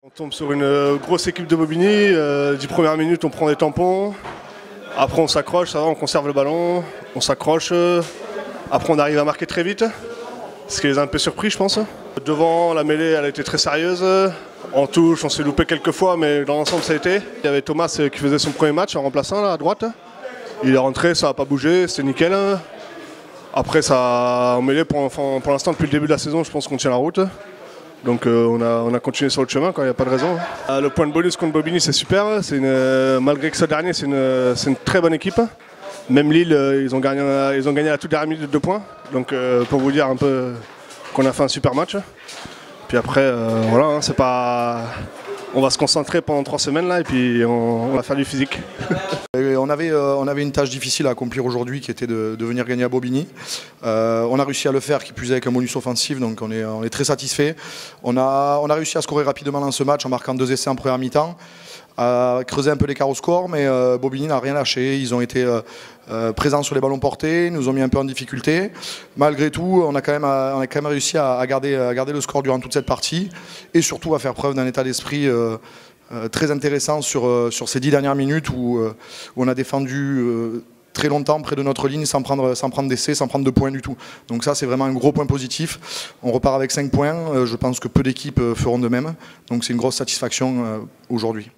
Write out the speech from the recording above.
On tombe sur une grosse équipe de Bobigny, 10 premières minutes on prend des tampons, après on s'accroche, ça va, on conserve le ballon, on s'accroche, après on arrive à marquer très vite, ce qui les a un peu surpris je pense. Devant la mêlée elle a été très sérieuse, en touche on s'est loupé quelques fois mais dans l'ensemble ça a été. Il y avait Thomas qui faisait son premier match en remplaçant là, à droite, il est rentré, ça n'a pas bougé, c'était nickel. Après ça en mêlée pour l'instant depuis le début de la saison je pense qu'on tient la route. Donc on a continué sur le chemin, il n'y a pas de raison. Le point de bonus contre Bobigny c'est super, malgré que ce dernier c'est une très bonne équipe. Même Lille ils ont gagné à la toute dernière minute de 2 points. Donc pour vous dire un peu qu'on a fait un super match. Puis après voilà, c'est pas... On va se concentrer pendant 3 semaines là et puis on va faire du physique. On avait une tâche difficile à accomplir aujourd'hui qui était de venir gagner à Bobigny. On a réussi à le faire, qui plus est avec un bonus offensif, donc on est très satisfait. On a réussi à scorer rapidement dans ce match en marquant 2 essais en première mi-temps, à creuser un peu l'écart au score, mais Bobigny n'a rien lâché. Ils ont été présents sur les ballons portés, nous ont mis un peu en difficulté. Malgré tout, on a quand même réussi à garder le score durant toute cette partie et surtout à faire preuve d'un état d'esprit très intéressant sur ces 10 dernières minutes où on a défendu très longtemps près de notre ligne sans prendre d'essai, sans prendre de points du tout. Donc ça c'est vraiment un gros point positif. On repart avec 5 points, je pense que peu d'équipes feront de même. Donc c'est une grosse satisfaction aujourd'hui.